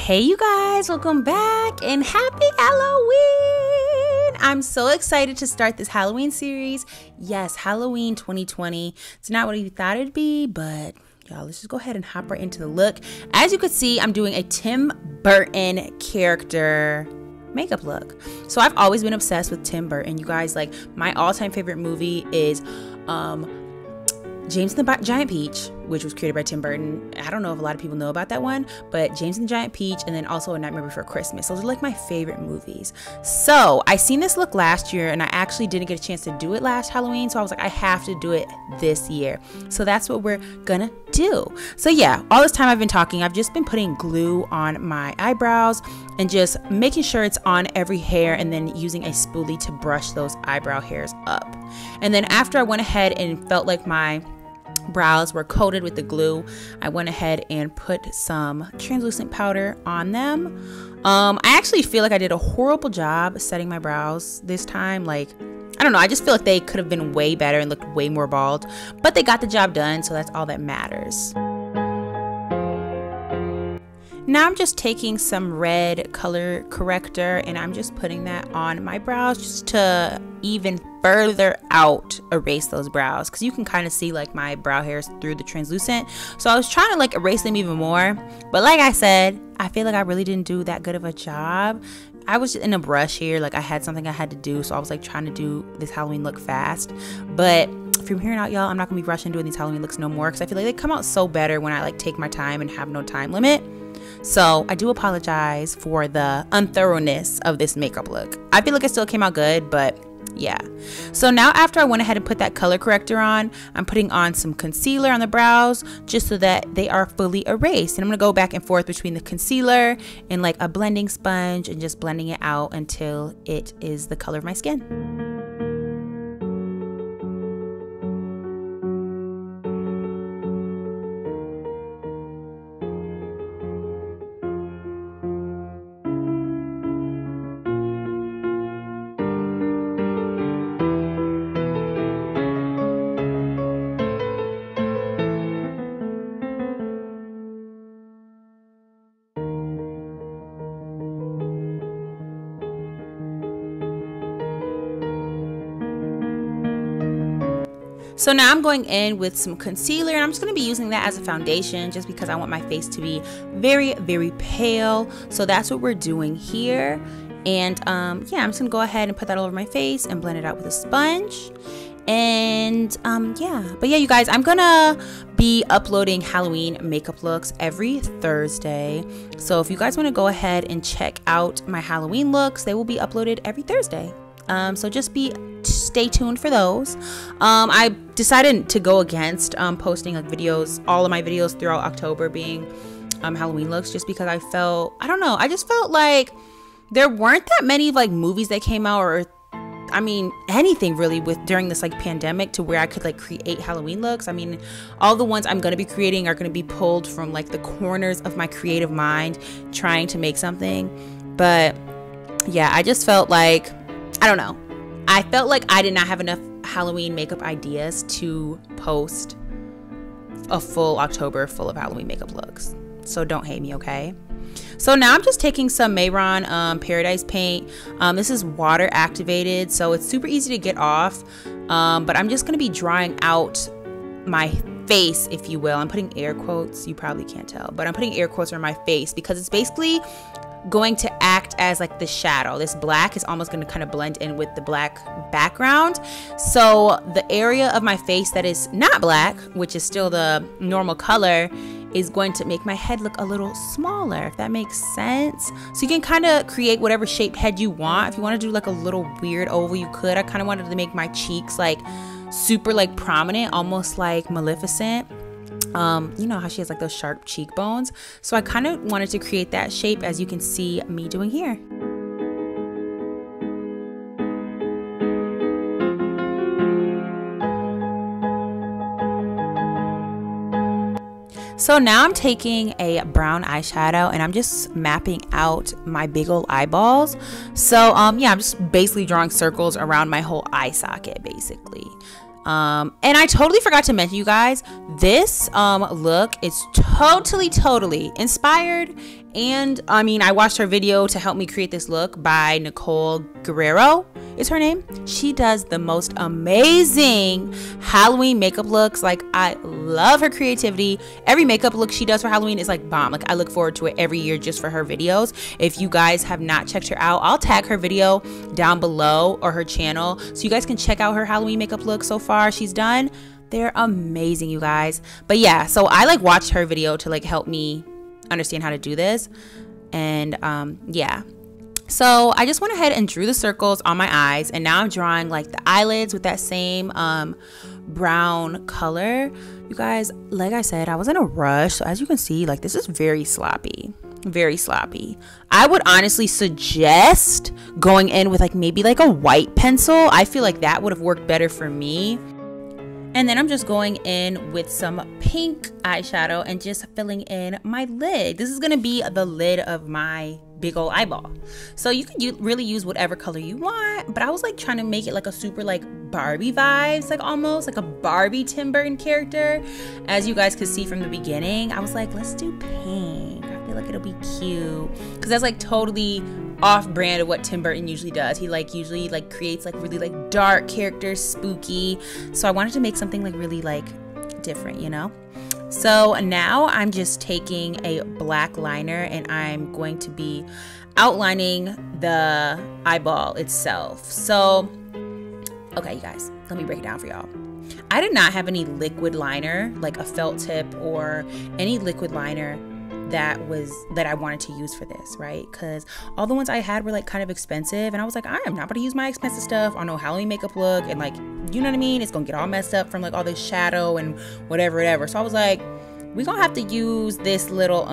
Hey you guys, welcome back and happy Halloween! I'm so excited to start this Halloween series. Yes, Halloween 2020. It's not what you thought it'd be, but y'all, let's just go ahead and hop right into the look. As you can see, I'm doing a Tim Burton character makeup look. So I've always been obsessed with Tim Burton. You guys, like, my all-time favorite movie is James and the Giant Peach, which was created by Tim Burton. I don't know if a lot of people know about that one, but James and the Giant Peach, and then also A Nightmare Before Christmas. Those are like my favorite movies. So I seen this look last year, and I actually didn't get a chance to do it last Halloween, so I was like, I have to do it this year. So that's what we're gonna do. So yeah, all this time I've been talking, I've just been putting glue on my eyebrows and just making sure it's on every hair, and then using a spoolie to brush those eyebrow hairs up. And then after I went ahead and felt like my brows were coated with the glue, I went ahead and put some translucent powder on them. I actually feel like I did a horrible job setting my brows this time. Like, I don't know, I just feel like they could have been way better and looked way more bald, but they got the job done, so that's all that matters. Now I'm just taking some red color corrector and I'm just putting that on my brows just to even further out erase those brows, because you can kind of see like my brow hairs through the translucent. So I was trying to like erase them even more, but like I said, I feel like I really didn't do that good of a job. I was in a rush here, like I had something I had to do, so I was like trying to do this Halloween look fast. But from here on out, y'all, I'm not gonna be rushing doing these Halloween looks no more, because I feel like they come out so better when I like take my time and have no time limit. So I do apologize for the unthoroughness of this makeup look. I feel like it still came out good, but yeah. So now after I went ahead and put that color corrector on, I'm putting on some concealer on the brows just so that they are fully erased. And I'm gonna go back and forth between the concealer and like a blending sponge and just blending it out until it is the color of my skin. So now I'm going in with some concealer, and I'm just going to be using that as a foundation just because I want my face to be very, very pale. So that's what we're doing here. And yeah, I'm just going to go ahead and put that all over my face and blend it out with a sponge. And yeah, but yeah, you guys, I'm gonna be uploading Halloween makeup looks every Thursday. So if you guys want to go ahead and check out my Halloween looks, they will be uploaded every Thursday. So just stay tuned for those. I decided to go against posting like videos, all of my videos throughout October being Halloween looks, just because I don't know, I just felt like there weren't that many like movies that came out, or I mean anything really during this like pandemic to where I could like create Halloween looks. I mean, all the ones I'm going to be creating are going to be pulled from like the corners of my creative mind trying to make something. But yeah, I just felt like, I don't know, I felt like I did not have enough Halloween makeup ideas to post a full October full of Halloween makeup looks. So don't hate me, okay? So now I'm just taking some Mayron Paradise paint. This is water activated, so it's super easy to get off. But I'm just going to be drawing out my face, if you will. I'm putting air quotes. You probably can't tell, but I'm putting air quotes on my face because it's basically going to act as like the shadow. This black is almost going to kind of blend in with the black background. So the area of my face that is not black, which is still the normal color, is going to make my head look a little smaller, if that makes sense. So you can kind of create whatever shaped head you want. If you want to do like a little weird oval, you could. I kind of wanted to make my cheeks like super like prominent, almost like Maleficent. You know how she has like those sharp cheekbones, so I kind of wanted to create that shape, as you can see me doing here. So now I'm taking a brown eyeshadow and I'm just mapping out my big old eyeballs. So yeah, I'm just basically drawing circles around my whole eye socket basically. And I totally forgot to mention, you guys, this look is totally inspired. And I mean, I watched her video to help me create this look by Nicole Guerrero is her name. She does the most amazing Halloween makeup looks. Like, I love her creativity. Every makeup look she does for Halloween is like bomb. Like, I look forward to it every year just for her videos. If you guys have not checked her out, I'll tag her video down below, or her channel, so you guys can check out her Halloween makeup look so far she's done. They're amazing, you guys. But yeah, so I like watched her video to like help me understand how to do this. And yeah, so I just went ahead and drew the circles on my eyes, and now I'm drawing like the eyelids with that same brown color. You guys, like I said, I was in a rush, so as you can see, like, this is very sloppy. I would honestly suggest going in with like maybe like a white pencil. I feel like that would have worked better for me. And then I'm just going in with some pink eyeshadow and just filling in my lid. This is gonna be the lid of my big old eyeball. So you can really use whatever color you want, but I was like trying to make it like a super like Barbie vibes, like almost like a Barbie Tim Burton character. As you guys could see from the beginning, I was like, let's do pink. I feel like it'll be cute, because that's like totally off brand of what Tim Burton usually does. He like usually like creates like really like dark characters, spooky. So I wanted to make something like really like different, you know? So now I'm just taking a black liner and I'm going to be outlining the eyeball itself. So, okay, you guys, let me break it down for y'all. I did not have any liquid liner, like a felt tip or any liquid liner that I wanted to use for this, right? Because all the ones I had were like kind of expensive, and I was like, I am not going to use my expensive stuff on no Halloween makeup look, and like, you know what I mean, it's gonna get all messed up from like all this shadow and whatever. So I was like, we're gonna have to use this little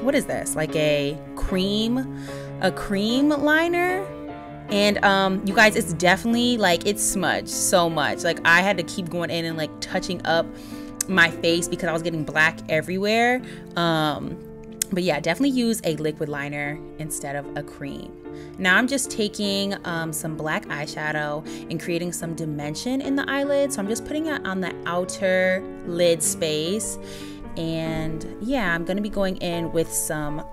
what is this, like a cream liner. And you guys, it's definitely like, it's smudged so much. Like, I had to keep going in and like touching up my face because I was getting black everywhere. But yeah, definitely use a liquid liner instead of a cream. Now I'm just taking some black eyeshadow and creating some dimension in the eyelid. So I'm just putting it on the outer lid space. And yeah, I'm gonna be going in with some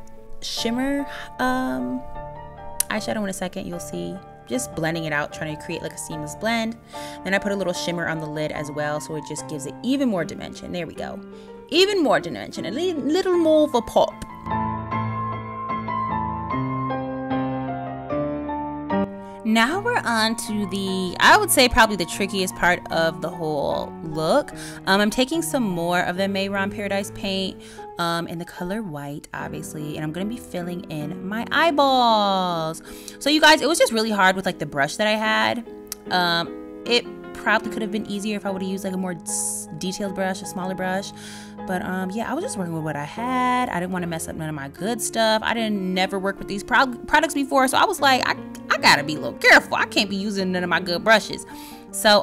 shimmer eyeshadow in a second. You'll see, just blending it out, trying to create like a seamless blend. Then I put a little shimmer on the lid as well, so it just gives it even more dimension. There we go, even more dimension, a little more of a pop. Now we're on to the, I would say probably the trickiest part of the whole look. I'm taking some more of the Mayron Paradise paint in the color white, obviously, and I'm gonna be filling in my eyeballs. So you guys, it was just really hard with like the brush that I had. It probably could have been easier if I would have used like a more detailed brush, a smaller brush. But yeah, I was just working with what I had. I didn't want to mess up none of my good stuff. I didn't never work with these products before, so I was like, I gotta be a little careful. I can't be using none of my good brushes. So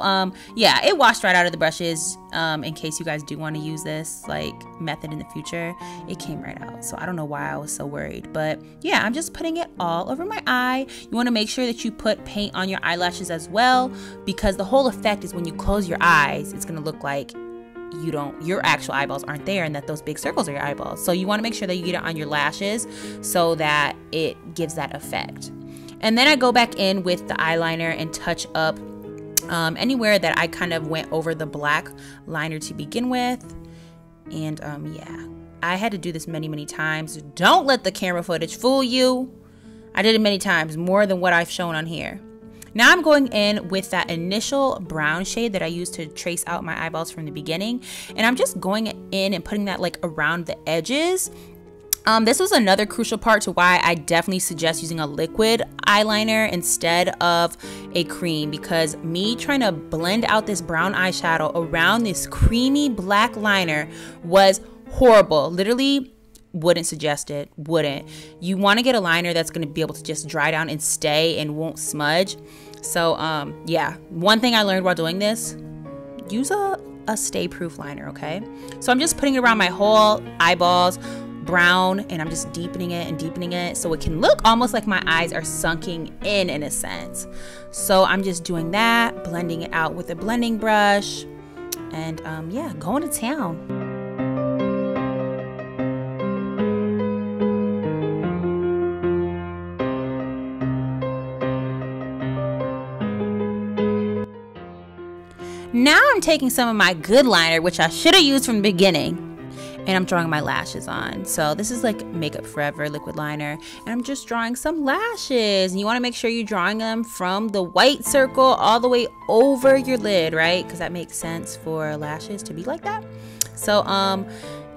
yeah, it washed right out of the brushes. In case you guys do want to use this like method in the future, it came right out. So I don't know why I was so worried, but yeah, I'm just putting it all over my eye. You want to make sure that you put paint on your eyelashes as well, because the whole effect is when you close your eyes, it's gonna look like your actual eyeballs aren't there, and that those big circles are your eyeballs. So you want to make sure that you get it on your lashes so that it gives that effect. And then I go back in with the eyeliner and touch up anywhere that I kind of went over the black liner to begin with. And yeah, I had to do this many times. Don't let the camera footage fool you. I did it many times, more than what I've shown on here. Now I'm going in with that initial brown shade that I used to trace out my eyeballs from the beginning, and I'm just going in and putting that like around the edges. This was another crucial part to why I definitely suggest using a liquid eyeliner instead of a cream, because me trying to blend out this brown eyeshadow around this creamy black liner was horrible. Literally wouldn't suggest it. Wouldn't. You want to get a liner that's going to be able to just dry down and stay and won't smudge. So yeah, one thing I learned while doing this, use a stay proof liner. Okay, so I'm just putting it around my whole eyeballs. brown, and I'm just deepening it and deepening it so it can look almost like my eyes are sunking in a sense. So I'm just doing that, blending it out with a blending brush, and yeah, going to town. Now I'm taking some of my good liner, which I should have used from the beginning, and I'm drawing my lashes on. So this is like Makeup Forever liquid liner, and I'm just drawing some lashes. And you want to make sure you're drawing them from the white circle all the way over your lid, right? Because that makes sense for lashes to be like that. So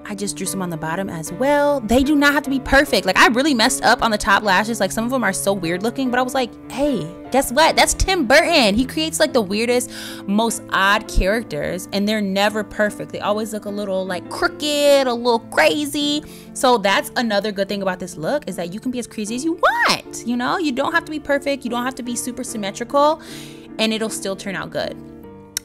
I just drew some on the bottom as well. They do not have to be perfect. Like, I really messed up on the top lashes. Like, some of them are so weird looking, but I was like, hey, guess what? That's Tim Burton. He creates like the weirdest, most odd characters, and they're never perfect. They always look a little like crooked, a little crazy. So that's another good thing about this look, is that you can be as crazy as you want. You know, you don't have to be perfect. You don't have to be super symmetrical, and it'll still turn out good.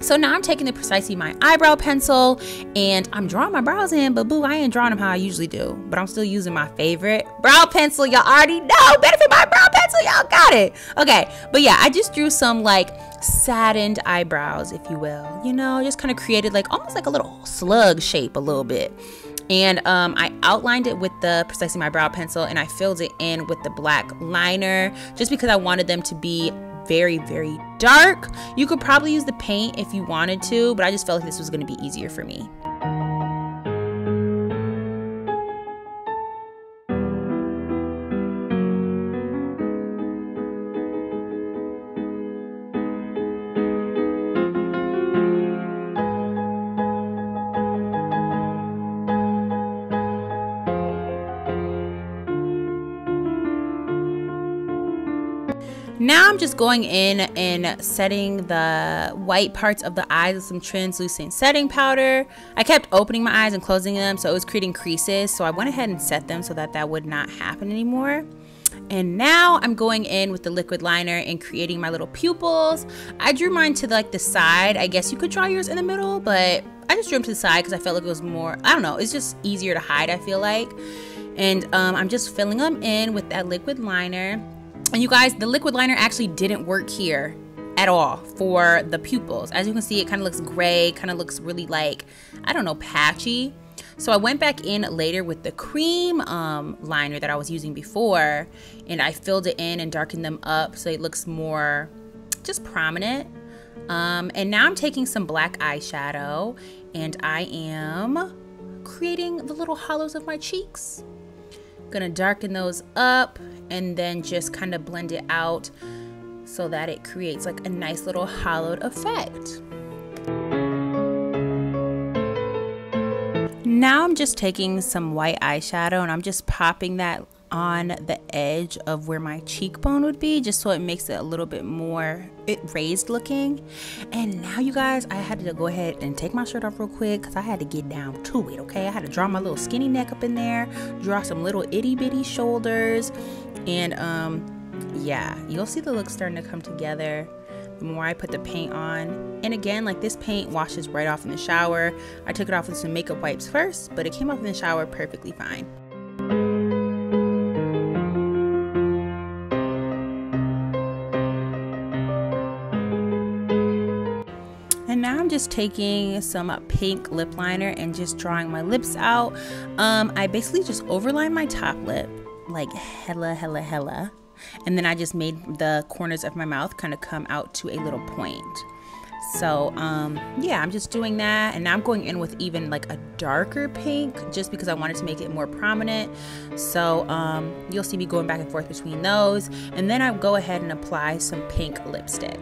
So now I'm taking the Precisely My eyebrow pencil, and I'm drawing my brows in, but boo, I ain't drawing them how I usually do. But I'm still using my favorite brow pencil. Y'all already know, Benefit My brow pencil, y'all got it. Okay, but yeah, I just drew some like saddened eyebrows, if you will. You know, just kind of created like almost like a little slug shape a little bit. And I outlined it with the Precisely My brow pencil, and I filled it in with the black liner just because I wanted them to be very, very dark. You could probably use the paint if you wanted to, but I just felt like this was going to be easier for me. Now I'm just going in and setting the white parts of the eyes with some translucent setting powder. I kept opening my eyes and closing them, so it was creating creases. So I went ahead and set them so that that would not happen anymore. And now I'm going in with the liquid liner and creating my little pupils. I drew mine to like the side. I guess you could draw yours in the middle, but I just drew them to the side because I felt like it was more, I don't know, it's just easier to hide, I feel like. And I'm just filling them in with that liquid liner. And you guys, the liquid liner actually didn't work here at all for the pupils. As you can see, it kind of looks gray, kind of looks really like, I don't know, patchy. So I went back in later with the cream liner that I was using before, and I filled it in and darkened them up so it looks more just prominent. And now I'm taking some black eyeshadow, and I am creating the little hollows of my cheeks. Gonna darken those up and then just kind of blend it out so that it creates like a nice little hollowed effect. Now I'm just taking some white eyeshadow and I'm just popping that on the edge of where my cheekbone would be, just so it makes it a little bit more raised looking. And now you guys, I had to go ahead and take my shirt off real quick because I had to get down to it. Okay, I had to draw my little skinny neck up in there, draw some little itty bitty shoulders, and yeah, you'll see the look starting to come together the more I put the paint on. And again, like, this paint washes right off in the shower. I took it off with some makeup wipes first, but it came off in the shower perfectly fine. And now I'm just taking some pink lip liner and just drawing my lips out. I basically just overlined my top lip like hella. And then I just made the corners of my mouth kind of come out to a little point. So yeah, I'm just doing that. And now I'm going in with even like a darker pink just because I wanted to make it more prominent. So you'll see me going back and forth between those. And then I go ahead and apply some pink lipstick.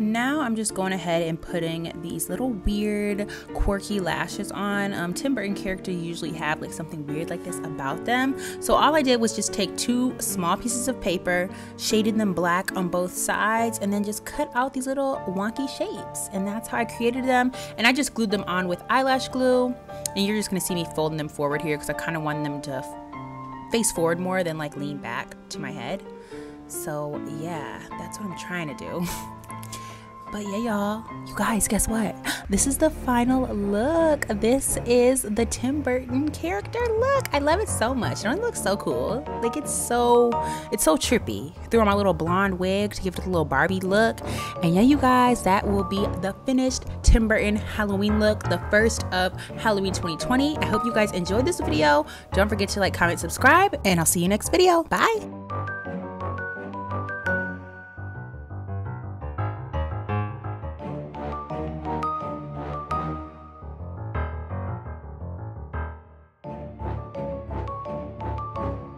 Now I'm just going ahead and putting these little weird quirky lashes on. Tim Burton characters usually have like something weird like this about them. So all I did was just take two small pieces of paper, shaded them black on both sides, and then just cut out these little wonky shapes. And that's how I created them. And I just glued them on with eyelash glue. And you're just gonna see me folding them forward here because I kind of want them to face forward more than like lean back to my head. So yeah, that's what I'm trying to do. But yeah, y'all, you guys, guess what? This is the final look. This is the Tim Burton character look. I love it so much. Don't it look so cool? Like it's so trippy. Threw on my little blonde wig to give it a little Barbie look. And yeah, you guys, that will be the finished Tim Burton Halloween look, the first of Halloween 2020. I hope you guys enjoyed this video. Don't forget to like, comment, subscribe, and I'll see you next video. Bye.